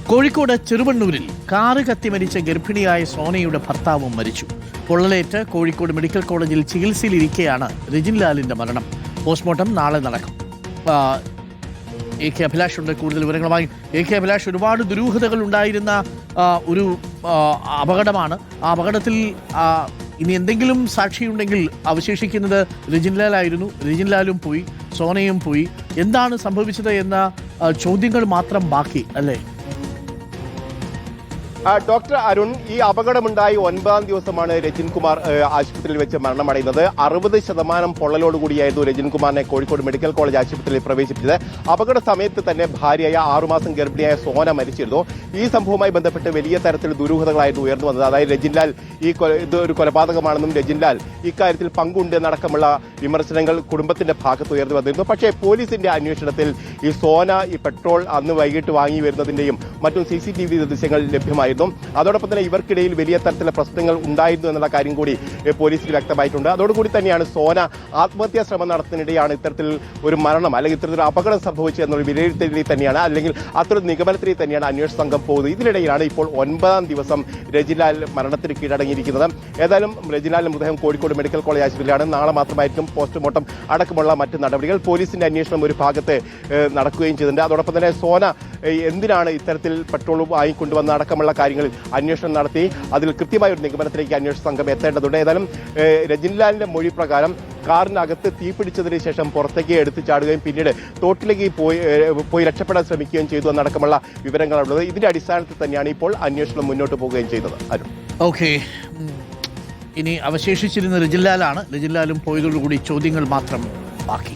Kozhikode ചെറുവണ്ണൂരിൽ car കത്തി മരിച്ച ഗർഭിണിയായ സോനയുടെ ഭർത്താവും മരിച്ചു. പൊള്ളലേറ്റ് കോഴിക്കോട് മെഡിക്കൽ കോളേജിൽ ചികിത്സയിലിരിക്കെയാണ് രജിൻലാലിന്റെ മരണം. പോസ്റ്റ്മോർട്ടം നാളെ നടക്കും. AK അഭിലാഷ് ഉണ്ട് കൂടുതൽ വിവരങ്ങളുമായി. AK അഭിലാഷ്, ഒരുപാട് ദുരൂഹതകൾ ഉണ്ടായിരുന്ന ഒരു അപകടമാണ്. ആ അപകടത്തിൽ ഇനി എന്തെങ്കിലും സാക്ഷിയുണ്ടെങ്കിൽ അവശേഷിക്കുന്നത് രജിൻലാലായിരുന്നു. രജിൻലാലും പോയി, സോനയും പോയി. എന്താണ് സംഭവിച്ചത് എന്ന ചോദ്യങ്ങൾ മാത്രം ബാക്കി അല്ലേ? ഡോക്ടർ അരുൺ, ഈ അപകടമുണ്ടായി 9-ാം ദിവസമാണ് രജിൻ കുമാർ ആശുപത്രിയിൽ വെച്ച് മരണമടയുന്നത്. 60% പൊള്ളലോടുകൂടിയായിരുന്നു രജിൻ കുമാറിനെ കോഴിക്കോട് മെഡിക്കൽ കോളേജ് ആശുപത്രിയിൽ പ്രവേശിപ്പിച്ചത്. അപകട സമയത്ത് തന്നെ ഭാര്യയായ 6 മാസം ഗർഭിണിയായ സോന മരിച്ചിരുന്നു. ഈ സംഭവവുമായി ബന്ധപ്പെട്ട് വലിയ തരത്തിൽ ദുരൂഹതകളായിരുന്നു ഉയർന്നു വന്നത്. അതായത് രജിൻലാൽ ഇത് ഒരു കൊലപാതകമാണെന്നും രജിൻലാൽ ഇക്കാര്യത്തിൽ പങ്കുണ്ടെന്നടക്കമുള്ള വിമർശനങ്ങൾ കുടുംബത്തിന്റെ ഭാഗത്ത് ഉയർന്നു വന്നിരുന്നു. പക്ഷേ പോലീസിന്റെ അന്വേഷണത്തിൽ ഈ സോന ഈ പെട്രോൾ അന്ന് വൈകിട്ട് വാങ്ങി വരുന്നതിന്റെയും മറ്റും CCTV ദൃശ്യങ്ങൾ ലഭ്യമായിരുന്നു. അതോടൊപ്പം തന്നെ ഇവർക്കിടയിൽ വലിയ തരത്തിലുള്ള പ്രശ്നങ്ങൾ ഉണ്ടായിരുന്നു എന്നുള്ള കാര്യം കൂടി പോലീസിൽ വ്യക്തമായിട്ടുണ്ട്. അതോടുകൂടി തന്നെയാണ് സോന ആത്മഹത്യാ ശ്രമം നടത്തുന്നതിനിടെയാണ് ഇത്തരത്തിൽ ഒരു മരണം അല്ലെങ്കിൽ ഇത്തരത്തിലൊരു അപകടം സംഭവിച്ചു എന്നൊരു വിലയിരുത്തലിൽ തന്നെയാണ്, അല്ലെങ്കിൽ അത്തരം നിഗമനത്തിൽ തന്നെയാണ് അന്വേഷണ സംഘം പോകുന്നത്. ഇതിനിടയിലാണ് ഇപ്പോൾ 9-ാം ദിവസം രജിൻലാൽ മരണത്തിന് കീഴടങ്ങിയിരിക്കുന്നത്. ഏതായാലും രജിൻലാലിന്റെ മൃതദേഹം കോഴിക്കോട് മെഡിക്കൽ കോളേജ് ആശുപത്രിയിലാണ്. നാളെ മാത്രമായിരിക്കും പോസ്റ്റ്മോർട്ടം അടക്കമുള്ള മറ്റ് നടപടികൾ. പോലീസിന്റെ അന്വേഷണം ഒരു ഭാഗത്ത് നടക്കുകയും ചെയ്തിട്ടുണ്ട്. അതോടൊപ്പം തന്നെ സോന എന്തിനാണ് ഇത്തരത്തിൽ പെട്രോൾ വാങ്ങിക്കൊണ്ടുവന്ന അടക്കമുള്ള കാര്യങ്ങളിൽ അന്വേഷണം നടത്തി അതിൽ കൃത്യമായ ഒരു നിഗമനത്തിലേക്ക് അന്വേഷണ സംഘം എത്തേണ്ടതുണ്ട്. ഏതായാലും രജിൻലാലിന്റെ മൊഴി പ്രകാരം കാറിനകത്ത് തീപിടിച്ചതിന് ശേഷം പുറത്തേക്ക് എടുത്തു ചാടുകയും പിന്നീട് തോട്ടിലേക്ക് പോയി രക്ഷപ്പെടാൻ ശ്രമിക്കുകയും ചെയ്തു എന്നടക്കമുള്ള വിവരങ്ങളാണുള്ളത്. ഇതിന്റെ അടിസ്ഥാനത്തിൽ തന്നെയാണ് ഇപ്പോൾ അന്വേഷണം മുന്നോട്ട് പോവുകയും ചെയ്തത്. അരുൺ, ഓക്കെ, ഇനി അവശേഷിച്ചിരുന്ന രജിൻലാലാണ്. രജിൻലാലും പോയതോടുകൂടി ചോദ്യങ്ങൾ മാത്രം ബാക്കി.